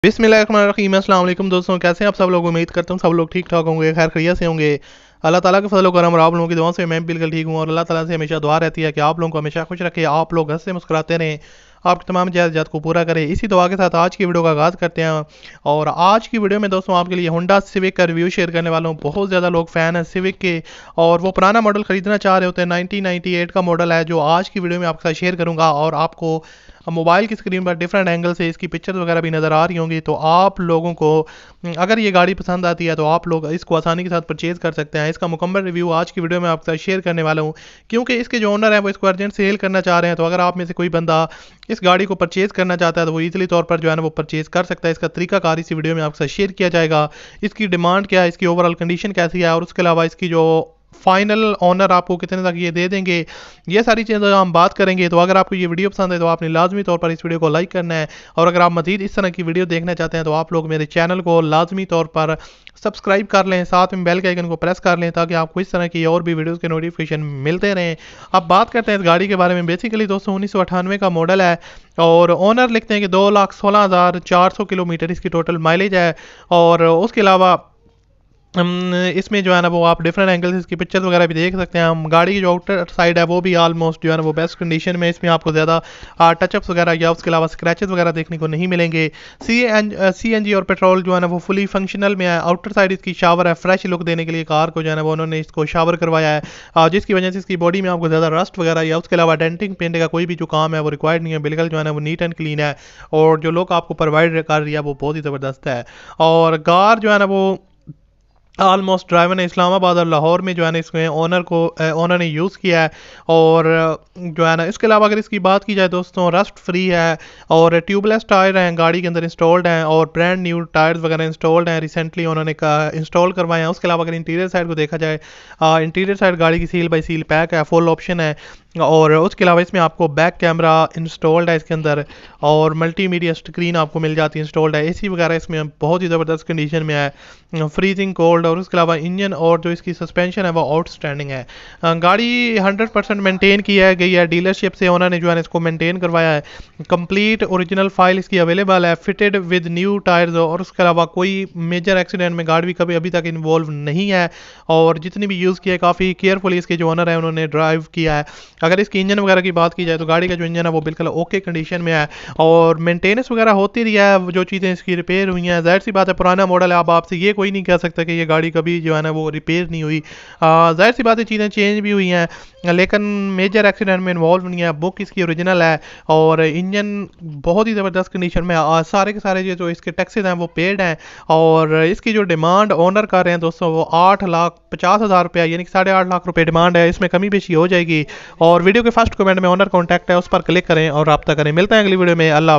बिस्मिल्लाहिर्रहमानिर्रहीम। अस्सलाम वालेकुम दोस्तों, कैसे हैं आप सब लोग। उम्मीद करता हूँ सब लोग ठीक ठाक होंगे, खैर खैरियत से होंगे। अल्लाह ताला के फजल करम और आप लोगों की दुआओं से मैं बिल्कुल ठीक हूँ और अल्लाह ताला से हमेशा दुआ रहती है कि आप लोगों को हमेशा खुश रखे, आप लोग हंसते मुस्कुराते रहें, आपकी तमाम जायज़ात को पूरा करें। इसी दुआ के साथ आज की वीडियो का आगाज़ करते हैं। और आज की वीडियो में दोस्तों आपके लिए होंडा सिविक का रिव्यू शेयर करने वाला हूँ। बहुत ज़्यादा लोग फ़ैन हैं सिविक के और वो पुराना मॉडल ख़रीदना चाह रहे होते हैं। 1998 का मॉडल है जो आज की वीडियो में आपके साथ शेयर करूँगा और आपको मोबाइल की स्क्रीन पर डिफरेंट एंगल से इसकी पिक्चर्स वगैरह भी नज़र आ रही होंगी। तो आप लोगों को अगर ये गाड़ी पसंद आती है तो आप लोग इसको आसानी के साथ परचेज़ कर सकते हैं। इसका मुकम्मल रिव्यू आज की वीडियो में आपके साथ शेयर करने वाला हूँ, क्योंकि इसके जो ओनर हैं वो इसको अर्जेंट सेल करना चाह रहे हैं। तो अगर आप में से कोई बंदा इस गाड़ी को परचेज़ करना चाहता है तो वो ईजिली तौर पर जो है ना वो परचेज़ कर सकता है। इसका तरीकाकार इसी वीडियो में आपके साथ शेयर किया जाएगा। इसकी डिमांड क्या है, इसकी ओवरऑल कंडीशन कैसी है और उसके अलावा इसकी जो फाइनल ऑनर आपको कितने तक ये दे देंगे, ये सारी चीज़ें हम बात करेंगे। तो अगर आपको ये वीडियो पसंद है तो आपने लाजमी तौर पर इस वीडियो को लाइक करना है और अगर आप मज़ीद इस तरह की वीडियो देखना चाहते हैं तो आप लोग मेरे चैनल को लाजमी तौर पर सब्सक्राइब कर लें, साथ में बेल के आइकन को प्रेस कर लें ताकि आपको इस तरह की और भी वीडियोज़ के नोटिफिकेशन मिलते रहें। अब बात करते हैं इस गाड़ी के बारे में। बेसिकली दोस्तों 1998 का मॉडल है और ओनर लिखते हैं कि 2,16,400 किलोमीटर इसकी टोटल माइलेज है। और उसके अलावा इसमें जो है ना वो आप डिफरेंट एंगल से इसकी पिक्चर्स वगैरह भी देख सकते हैं। हम गाड़ी की जो आउटर साइड है वो भी ऑलमोस्ट जो है ना वो बेस्ट कंडीशन में, इसमें आपको ज़्यादा टचअप्स वगैरह या उसके अलावा स्क्रैचेस वगैरह देखने को नहीं मिलेंगे। CNG और पेट्रोल जो है ना वो फुली फंक्शनल में है। आउटर साइड इसकी शावर है, फ्रेश लुक देने के लिए कार को जो है ना वो उन्होंने इसको शावर करवाया है, जिसकी वजह से इसकी बॉडी में आपको ज़्यादा रस्ट वगैरह या उसके अलावा डेंटिंग पेंट का कोई भी जो काम है वो रिक्वायर्ड नहीं है। बिल्कुल जो है ना वो नीट एंड क्लीन है और जो लोग आपको प्रोवाइड कर रही है वो बहुत ही ज़बरदस्त है। और कार जो है ना वो ऑलमोस्ट ड्राइवर ने इस्लामाबाद और लाहौर में जो है ना इसमें ओनर ने यूज़ किया है। और जो है ना इसके अलावा अगर इसकी बात की जाए दोस्तों, रस्ट फ्री है और ट्यूबलेस टायर हैं गाड़ी के अंदर इंस्टॉल्ड हैं और ब्रांड न्यू टायर्स वगैरह इंस्टॉल्ड हैं, रिसेंटली उन्होंने इंस्टॉल करवाए हैं। उसके अलावा अगर इंटीरियर साइड को देखा जाए, इंटीरियर साइड गाड़ी की सील बाई सील पैक है, फुल ऑप्शन है। और उसके अलावा इसमें आपको बैक कैमरा इंस्टॉल्ड है इसके अंदर और मल्टीमीडिया स्क्रीन आपको मिल जाती है इंस्टॉल्ड है। एसी वगैरह इसमें बहुत ही ज़बरदस्त कंडीशन में है, फ्रीजिंग कोल्ड। और उसके अलावा इंजन और जो इसकी सस्पेंशन है वो आउटस्टैंडिंग है। गाड़ी 100% मेंटेन की है गई है डीलरशिप से, उन्होंने जो है इसको मेंटेन करवाया है। कंप्लीट ओरिजिनल फाइल इसकी अवेलेबल है, फिटेड विद न्यू टायर्स। और उसके अलावा कोई मेजर एक्सीडेंट में गाड़ी कभी अभी तक इन्वॉल्व नहीं है और जितनी भी यूज़ किया है काफ़ी केयरफुली इसके जो ओनर है उन्होंने ड्राइव किया है। अगर इसकी इंजन वगैरह की बात की जाए तो गाड़ी का जो इंजन है वो बिल्कुल ओके कंडीशन में है और मेंटेनेंस वगैरह होती रही है। जो चीज़ें इसकी रिपेयर हुई हैं, जाहिर सी बात है पुराना मॉडल है, अब आपसे ये कोई नहीं कह सकता कि ये गाड़ी कभी जो है ना वो रिपेयर नहीं हुई। जाहिर सी बात है चीज़ें चेंज भी हुई हैं लेकिन मेजर एक्सीडेंट में इन्वॉल्व नहीं है। बुक इसकी ओरिजिनल है और इंजन बहुत ही ज़बरदस्त कंडीशन में है। सारे के सारे जो इसके टैक्सेस हैं वो पेड हैं और इसकी जो डिमांड ओनर कर रहे हैं दोस्तों वो 8,50,000 रुपया यानी कि 8.5 लाख रुपये डिमांड है। इसमें कमी बेशी हो जाएगी और वीडियो के फर्स्ट कमेंट में ओनर कॉन्टैक्ट है उस पर क्लिक करें और रब्ता करें। मिलते हैं अगली वीडियो में। अल्लाह।